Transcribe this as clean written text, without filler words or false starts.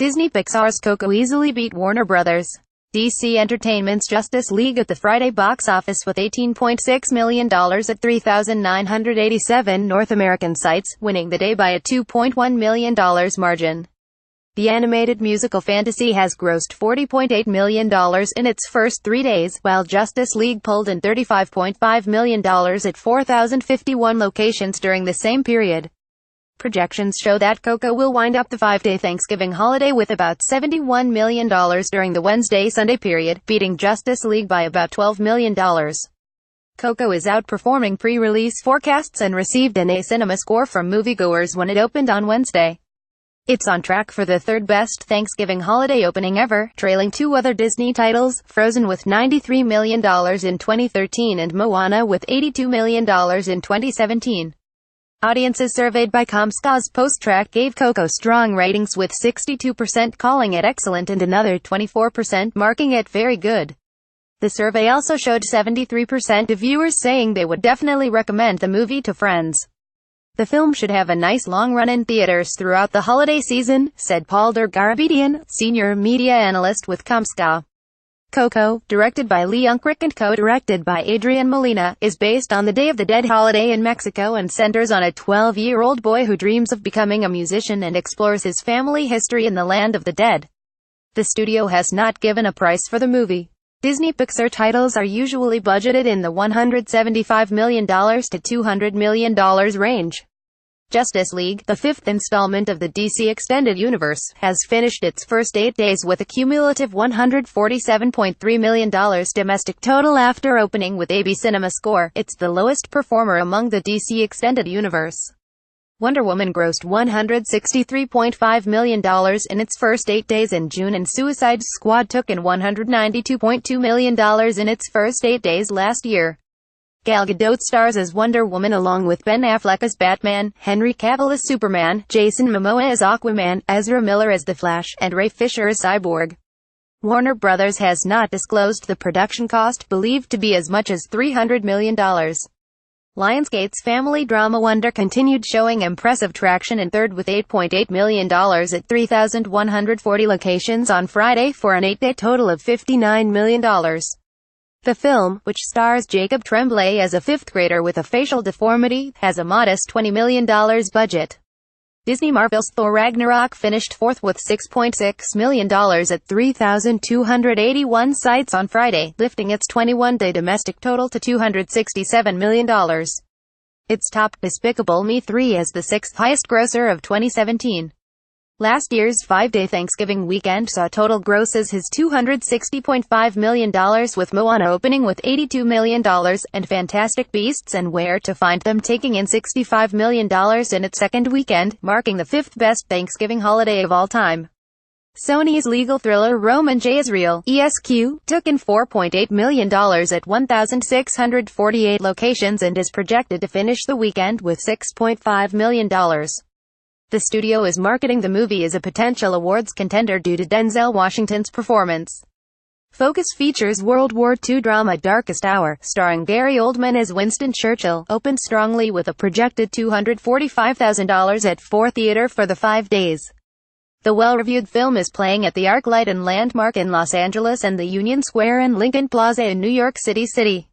DisneyPixar's Coco easily beat Warner Bros. DC Entertainment's Justice League at the Friday box office with $18.6 million at 3,987 North American sites, winning the day by a $2.1 million margin. The animated musical fantasy has grossed $40.8 million in its first 3 days, while Justice League pulled in $35.5 million at 4,051 locations during the same period. Projections show that Coco will wind up the 5-day Thanksgiving holiday with about $71 million during the Wednesday-Sunday period, beating Justice League by about $12 million. Coco is outperforming pre-release forecasts and received an A cinema score from moviegoers when it opened on Wednesday. It's on track for the third-best Thanksgiving holiday opening ever, trailing two other Disney titles, Frozen with $93 million in 2013 and Moana with $82 million in 2017. Audiences surveyed by Comscore's post-track gave Coco strong ratings, with 62% calling it excellent and another 24% marking it very good. The survey also showed 73% of viewers saying they would definitely recommend the movie to friends. The film should have a nice long run in theaters throughout the holiday season, said Paul Dergarabedian, senior media analyst with Comscore. Coco, directed by Lee Unkrich and co-directed by Adrian Molina, is based on the Day of the Dead holiday in Mexico and centers on a 12-year-old boy who dreams of becoming a musician and explores his family history in the land of the dead. The studio has not given a price for the movie. DisneyPixar titles are usually budgeted in the $175 million to $200 million range. Justice League, the fifth installment of the DC Extended Universe, has finished its first 8 days with a cumulative $147.3 million domestic total after opening with a B cinema score. It's the lowest performer among the DC Extended Universe. Wonder Woman grossed $163.5 million in its first 8 days in June, and Suicide Squad took in $192.2 million in its first 8 days last year. Gal Gadot stars as Wonder Woman along with Ben Affleck as Batman, Henry Cavill as Superman, Jason Momoa as Aquaman, Ezra Miller as The Flash, and Ray Fisher as Cyborg. Warner Bros. Has not disclosed the production cost, believed to be as much as $300 million. Lionsgate's family drama Wonder continued showing impressive traction in third with $8.8 million at 3,140 locations on Friday for an 8-day total of $59 million. The film, which stars Jacob Tremblay as a fifth grader with a facial deformity, has a modest $20 million budget. Disney Marvel's Thor Ragnarok finished fourth with $6.6 million at 3,281 sites on Friday, lifting its 21-day domestic total to $267 million. It's topped Despicable Me 3 as the sixth highest grosser of 2017. Last year's 5-day Thanksgiving weekend saw total grosses his $260.5 million, with Moana opening with $82 million, and Fantastic Beasts and Where to Find Them taking in $65 million in its second weekend, marking the fifth best Thanksgiving holiday of all time. Sony's legal thriller Roman J. Israel, ESQ, took in $4.8 million at 1,648 locations and is projected to finish the weekend with $6.5 million. The studio is marketing the movie as a potential awards contender due to Denzel Washington's performance. Focus features World War II drama Darkest Hour, starring Gary Oldman as Winston Churchill, opened strongly with a projected $245,000 at 4 Theater for the 5 days. The well-reviewed film is playing at the ArcLight and Landmark in Los Angeles and the Union Square and Lincoln Plaza in New York City.